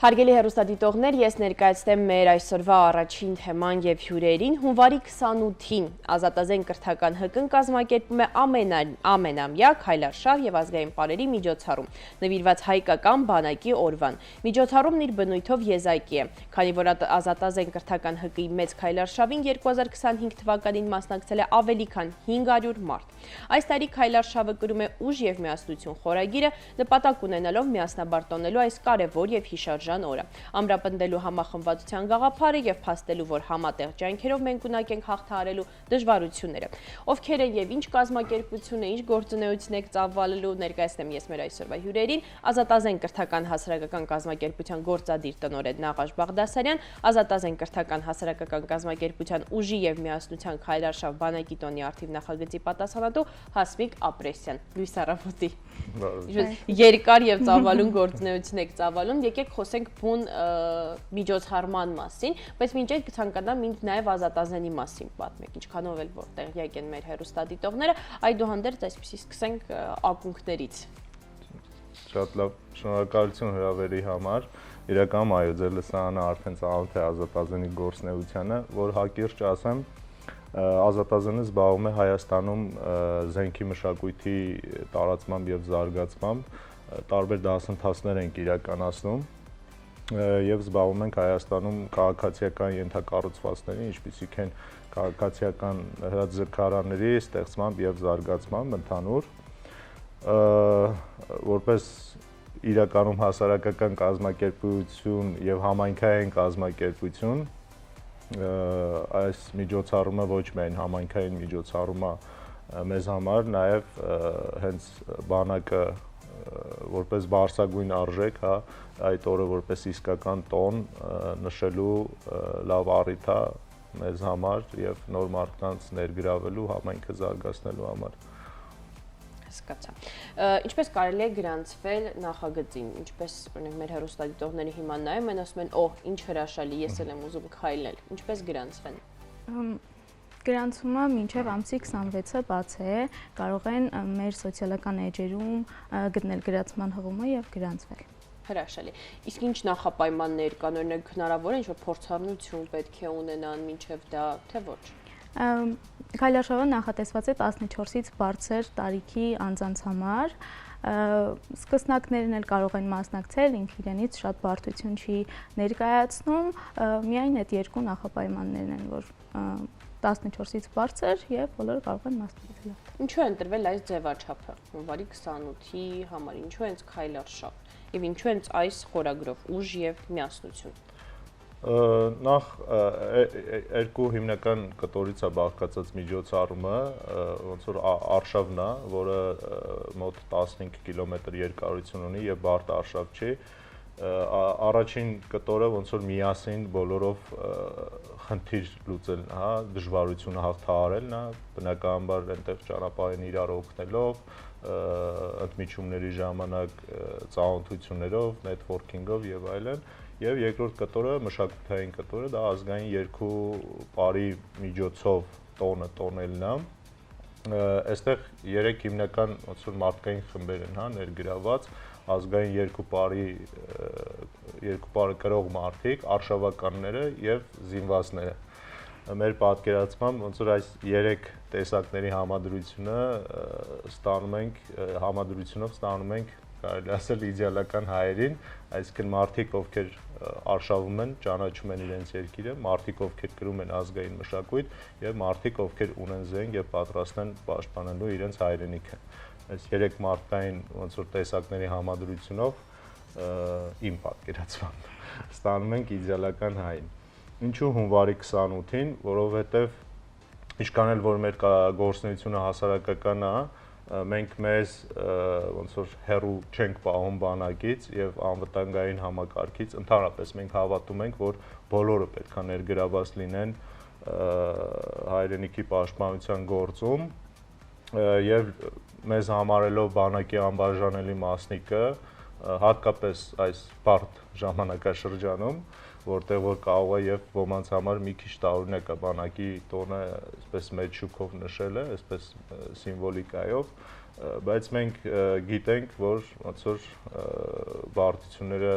Հարգելի հեռուստադիտողներ, ես ներկայացնեմ մեր այսօրվա առաջին թեման և հյուրերին։ Հունվարի 28-ին Ազատազեն կրթական ՀԿ-ն կազմակերպում է ամենամյա քայլարշավ և ազգային պարերի միջոցառում, նվիրված հայկական բանակի օրվան։ Միջոցառումն իր բնույթով եզակի է, քանի որ Ազատազեն կրթական ՀԿ-ի մեծ քայլարշավին 2025 թվականին մասնակցել է ավելի քան 500 մարդ։ Այս տարի քայլարշավը կրում է ուժ և միասնություն խորագիրը, նպատակ ունենալով միասնաբար տոնելու այս կարևոր և հիշարժան օրը, ամրապնդելու համախմբվածության գաղափարը և փաստելու, որ համատեղ ջանքերով մենք ունակ ենք հաղթահարելու դժվարությունները։ Ովքեր են և ինչ կազմակերպություն է, ինչ գործունեություն եք ծավալելու, ներկայացնեմ ես մեր այսօրվա հյուրերին, Ազատազեն կրթական հասարակական կազմակերպության գործադիր տնօրեն Նաղաշ Բաղդասարյան, Ազատազեն կրթական հասարակական կազմակերպության ուժի և միասնության քայլարշավ բանակի տոնի առթիվ նախագծի պատասխանատու Հասմիկ Ապրեսյան։ Լույս առավոտի։ Երկար և ծավալուն գործունեություն եք ծավալում, եկեք խոսենք բուն միջոցառման մասին, բայց մինչ այդ կցանկանամ ինձ նաև Ազատազենի մասին պատմեք, ինչքանով էլ որ տեղյակ են մեր հեռուստադիտողները, այդուհանդերձ այսպեսի սկսենք ակունքներից։ Շատ լավ, շնորհակալություն հրավերի համար։ Իրականում այո, ձեր լսարանը արդեն ծանոթ է Ազատազենի գործունեությանը, որ հակիրճ ասեմ, Ազատազենը զբաղվում է Հայաստանում զենքի մշակույթի տարածմամբ և զարգացմամբ, տարբեր դասընթացներ ենք իրականացնում և զբաղվում ենք Հայաստանում քաղաքացիական ենթակառուցվածքների, ինչպիսիք են քաղաքացիական հրաձգարանների ստեղծմամբ և զարգացմամբ ընդհանուր, որպես իրականում հասարակական կազմակերպություն և համայնքային կազմակերպություն, այս միջոցառումը ոչ միայն համայնքային միջոցառում է մեզ համար, նաև հենց բանակը որպես բարձրագույն արժեք, այդ օրը որպես իսկական տոն նշելու լավ առիթ է մեզ համար և նոր մարդկանց ներգրավելու, համայնքը զարգացնելու համար։ Հասկացա։ Ինչպես կարելի է գրանցվել նախագծին, ինչպես մեր հեռուստադիտողները հիմա նայում են, ասում են, ինչ հրաշալի, ես էլ եմ ուզում քայլել, ինչպես գրանցվեն։ Գրանցումը մինչև ամսի 26-ը բաց է, կարող են մեր սոցիալական էջերում գտնել գրացման հղումը և գրանցվել։ Հրաշալի։ Իսկ ինչ նախապայմաններ կան, օրինակ հնարավոր է ինչ-որ փորձառնություն պետք է ունենան մինչև դա, թե ոչ։ Քայլարշավը նախատեսված է 14-ից բարձր տարիքի անձանց համար, սկսնակներն էլ կարող են մասնակցել, ինքը իրենից շատ բարդություն չի ներկայացնում, միայն այդ երկու նախապայմաններն են, որ 14-ից բարձր և բոլորը կարող են մասնակցել։ Ինչու է ընտրվել այս ձևաչափը, հունվարի 28-ի համար, ինչու հենց քայլարշավ և ինչու հենց այս խորագրով ուժ և միասնություն։ Նախ երկու հիմնական կտորից է բաղկացած միջոցառումը, ոնց որ արշավն է, որը մոտ 15 կիլոմետր երկարություն ունի և բարդ արշավ չի։ Առաջին կտորը ոնց որ միասին բոլորով խնդիր լուծելն է, դժվարությունը հաղթահարելն է, բնականաբար այնտեղ ճանապարհին իրար օգնելով, ընդմիջումների ժամանակ ծանոթություններով, նեթվորքինգով եւ այլն։ Եվ երկրորդ կտորը, մշակութային կտորը, դա ազգային երկու պարի միջոցով տոնը տոնելն է։ Այստեղ երեք հիմնական ոնց որ մարդկային խմբեր են, ներգրաված, ազգային երկու պարը կրող մարդիկ, արշավականները եւ զինվածները։ Մեր պատկերացմամբ ոնց որ այս երեք տեսակների համադրությունով ստանում ենք, կարելի ասել իդեալական հայերին, այսինքն մարդիկ, ովքեր արշավում են, ճանաչում են իրենց երկիրը, մարդիկ, ովքեր կրում են ազգային մշակույթ եւ մարդիկ, ովքեր ունեն զենք եւ պատրաստ են պաշտպանելու իրենց հայրենիքը։ Այս երեք մարդկային ոնց որ տեսակների համադրությունով իմ պատկերացմամբ ստանում ենք իդեալական հային։ Ինչու հունվարի 28-ին, որովհետեւ ինչքան էլ որ մեր գործունեությունը հասարակական է, մենք մեզ ոնց որ հեռու չենք պահում բանակից եւ անվտանգային համակարգից, ընդհանրապես մենք հավատում ենք, որ բոլորը պետք է ներգրաված լինեն հայրենիքի պաշտպանության գործում եւ մեզ համարելով բանակի անբաժանելի մասնիկը, հատկապես այս բարդ ժամանակաշրջանում, որտեղ որ կարող է եւ ոմանց համար մի քիչ տարօրինակ է բանակի տոնը այսպես մեծ շուկով նշելը, այսպես սիմվոլիկայով, բայց մենք գիտենք, որ ոնց որ բարդությունները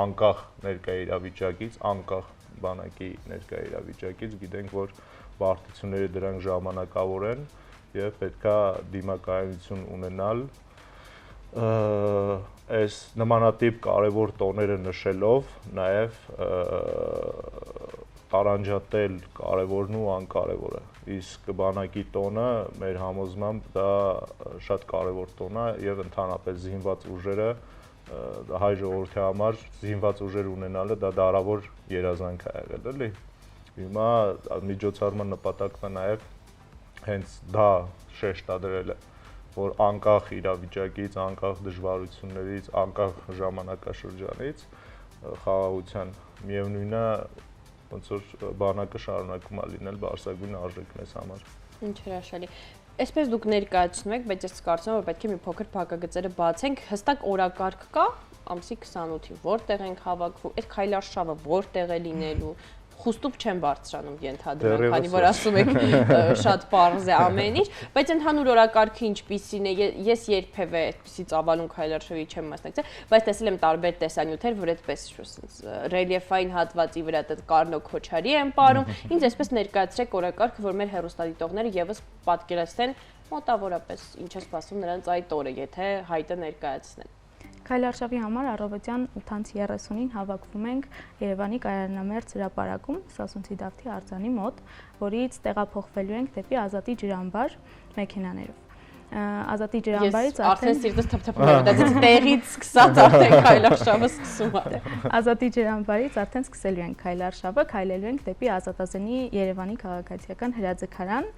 անկախ ներկայ իրավիճակից, անկախ բանակի ներկայ իրավիճակից գիտենք, որ բարդությունները դրանք ժամանակավոր են եւ պետքա դիմակայություն ունենալ այս նմանատիպ կարևոր տոները նշելով նաեւ տարանջատել կարևորն ու անկարևորը իսկ բանակի տոնը մեր համոզմամբ դա շատ կարևոր տոն է եւ ընդհանրապես զինված ուժերը հայ ժողովրդի համար զինված ուժեր ունենալը դա դարավոր երազանք է եղել էլի հիմա միջոցառման նպատակն է նաեւ հենց դա շեշտադրել է որ անկախ իրավիճակից, անկախ դժվարություններից, անկախ ժամանակաշրջանից խաղաղության միևնույնն է ոնց որ բանակը շարունակում է լինել բարձրագույն արժեքն էս համար։ Ինչ հրաշալի։ Այսպես դուք ներկայացնում եք, բայց ես կարծում եմ, որ պետք է մի փոքր փակագծերը բացենք, հստակ օրակարգ կա ամսի 28-ին, որտեղ ենք հավաքվում, այդ քայլարշավը որտեղ է լինելու, խուստուկ չեմ բարձրանում ենթադրում, քանի որ ասում եք շատ պարզ է ամեն ինչ, բայց ընդհանուր օրակարգը ինչպիսին է, ես երբևէ այդպիսի ծավալուն քայլարշավի չեմ մասնակցել, բայց տեսել եմ տարբեր տեսանյութեր, որ այդպես ռելիեֆային հատվածի վրա դա Կարնո Քոչարի են ապարում, ինձ այսպես ներկայացրեք օրակարգը, որ մեր հեռուստադիտողները եւս պատկերացնեն մոտավորապես ինչ է սպասում նրանց այդ օրը, եթե հայտը ներկայացնեն։ Քայլարշավի համար առավոտյան 8:30-ին հավաքվում ենք Երևանի Կայարանամերձ հրապարակում Սասունցի Դավթի արձանի մոտ, որից տեղափոխվելու ենք դեպի Ազատի ջրամբար մեքենաներով։ Ազատի ջրամբարից արդեն սիրտս թփթփում է, դա տեղից սկսած արդեն քայլարշավը սկսում է։ Ազատի ջրամբարից արդեն սկսելու ենք քայլարշավը, քայլելու ենք դեպի Ազատազենի Երևանի քաղաքացիական հրաձգարան,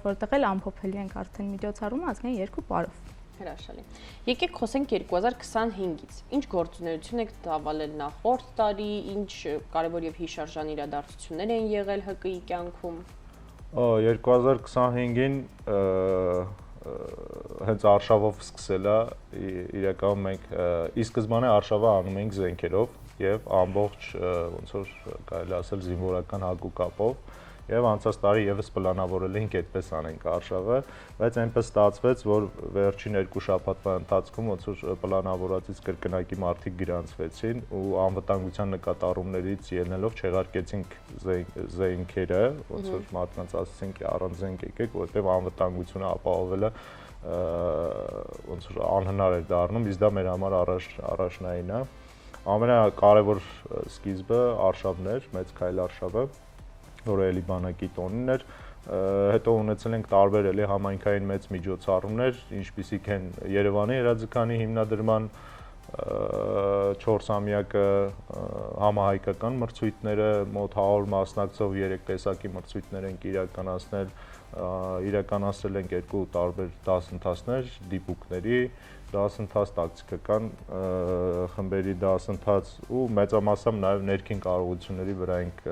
որտեղ էլ ամփոփելու ենք արդեն միջոցառումը ազգային երկու պարով։ Հրաշալի։ Եկեք խոսենք 2025-ից։ Ինչ գործունեություն եք ծավալել նախորդ տարի, ինչ կարևոր եւ հիշարժան իրադարձություններ են եղել ՀԿ-ի կյանքում։ 2025-ին հենց արշավով սկսել է, իրականում մենք ի սկզբանե արշավը անում ենք զենքերով եւ ամբողջ ոնց որ կարելի ասել զինվորական հագուկապով եւ անցած տարի եւս պլանավորել էինք այդպես անենք արշավը, բայց այնպես ստացվեց, որ վերջին երկու շաբաթվա ընթացքում ոնց որ պլանավորածից կրկնակի մարդիկ գրանցվեցին ու անվտանգության նկատառումներից ելնելով չեղարկեցինք զենքերը, ոնց որ մարդկանց ասացինք առանց զենք եկեք, որովհետեւ անվտանգությունը ապահովելը ոնց որ անհնար էր դառնում, իսկ դա մեր համար առաջնային է։ Ամենակարևոր սկիզբը արշավն էր, մեծ քայլարշավը որը էլի բանակի տոնին էր, հետո ունեցել ենք տարբեր էլի համայնքային մեծ միջոցառումներ, ինչպիսիք են Երևանի հրաձգանի հիմնադրման 4-ամյակը, համահայկական մրցույթները, մոտ 100 մասնակցող 3 տեսակի մրցույթներ ենք իրականացրել ենք երկու տարբեր դասընթացներ, դիպուկների դասընթաց, տակտիկական խմբերի դասընթաց ու մեծամասամբ նաև ներքին կարողությունների վրա ենք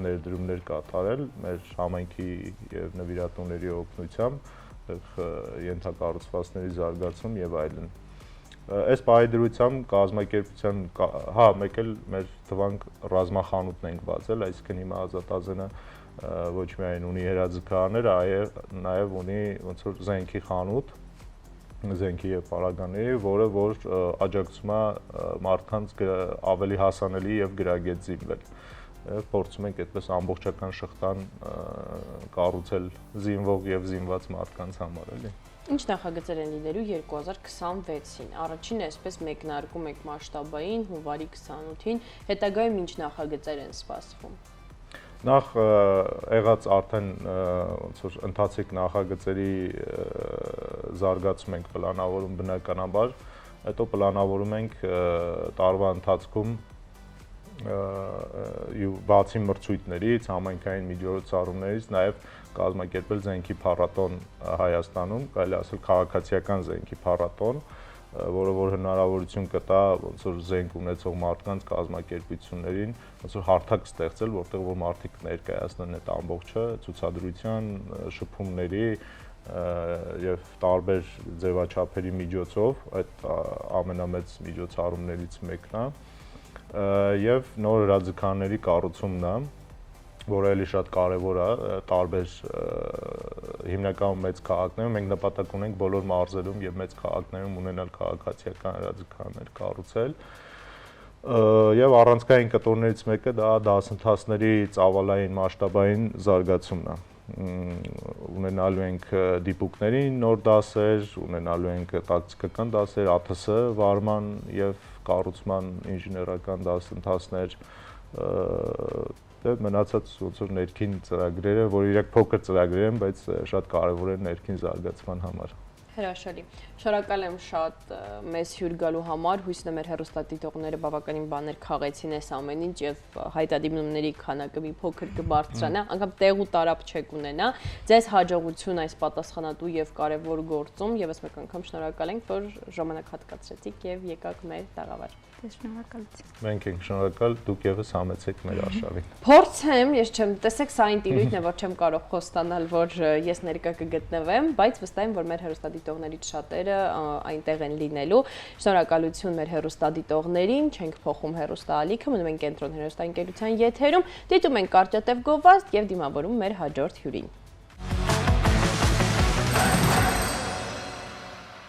ներդրումներ կատարել մեր համայնքի եւ նվիրատուների օգնությամբ, ենթակառուցվածքների զարգացում եւ այլն։ Այս պայդրությամբ կազմակերպության, մեկ էլ մեր թվանք ռազմախանութն ենք բացել, այսինքն հիմա Ազատազենը ոչ միայն ունի հրաձգարաններ, այլ նաև ունի ոնց որ զենքի խանութ, զենքի եւ պարագաների, որը որ աջակցում է մարդկանց ավելի հասանելի եւ գրագետ զինվել։ Փորձում ենք այդպես ամբողջական շղթան կառուցել զինվող եւ զինված մարդկանց համար, էլի։ Ինչ նախագծեր են լինելու 2026-ին։ Առաջինը այսպես մեկնարկում եք մասշտաբային հունվարի 28-ին, հետագայում ինչ նախագծեր են սպասվում։ Նախ եղած արդեն ոնց որ ընթացիկ նախագծերի զարգացում ենք պլանավորում բնականաբար, հետո պլանավորում ենք տարվա ընթացքում բացի մրցույթներից, համայնքային միջոցառումներից նաև կազմակերպել զենքի փառատոն Հայաստանում, կարելի ասել քաղաքացիական զենքի փառատոն, որը որ հնարավորություն կտա ոնց որ զենք ունեցող մարդկանց կազմակերպություններին ոնց որ հարթակ ստեղծել, որտեղ որ մարդիկ ներկայացնեն այդ ամբողջը ցուցադրության, շփումների եւ տարբեր ձևաչափերի միջոցով, այդ ամենամեծ միջոցառումներից մեկն է եւ նոր հրաձգարանների կառուցումն է, որը էլի շատ կարևոր է, տարբեր հիմնականում մեծ քաղաքներում մենք նպատակ ունենք բոլոր մարզերում եւ մեծ քաղաքներում ունենալ քաղաքացիական հրաձգարաններ կառուցել։ Եվ առանցքային կտորներից մեկը դա դասընթացների ծավալային մասշտաբային զարգացումն է։ Ունենալու ենք դիպուկներին նոր դասեր, ունենալու ենք տակտիկական դասեր, ԱԹՍ վարման եւ կառուցման ինժեներական դասընթացներ, մնացած ոնց որ ներքին ծրագրերը, որ իրենք փոքր ծրագրեր են, բայց շատ կարեւոր են ներքին զարգացման համար։ Հրաշալի։ Շնորհակալ եմ շատ մեզ հյուր գալու համար։ Հույսն է մեր հեռուստադիտողները բավականին բաներ քաղեցին այս ամեն ինչ եւ հայտադիմումների քանակը մի փոքր կբարձրանա, անգամ տեղ ու տարապ չեք ունենա։ Ձեզ հաջողություն այս պատասխանատու եւ կարեւոր գործում եւս մեկ անգամ շնորհակալ ենք, որ ժամանակ հատկացրեցիք եւ եկաք մեր տաղավար։ Շնորհակալություն։ Մենք ենք շնորհակալ, դուք եւս համեցեք մեր արշավին։ Փորձեմ, ես չեմ, տեսեք, սա այն տիրույթն է, որ չեմ կարող խոստանալ, որ ես ներկա կգտնվեմ, բայց վստահ եմ, որ մեր հեռուստադիտողներից շատերը այնտեղ են լինելու։ Շնորհակալություն մեր հեռուստադիտողներին, չենք փոխում հեռուստաալիքը, մնում ենք Կենտրոն հեռուստաընկերության եթերում, դիտում ենք կարճատև գովազդ եւ դիմավորում մեր հաջորդ հյուրին։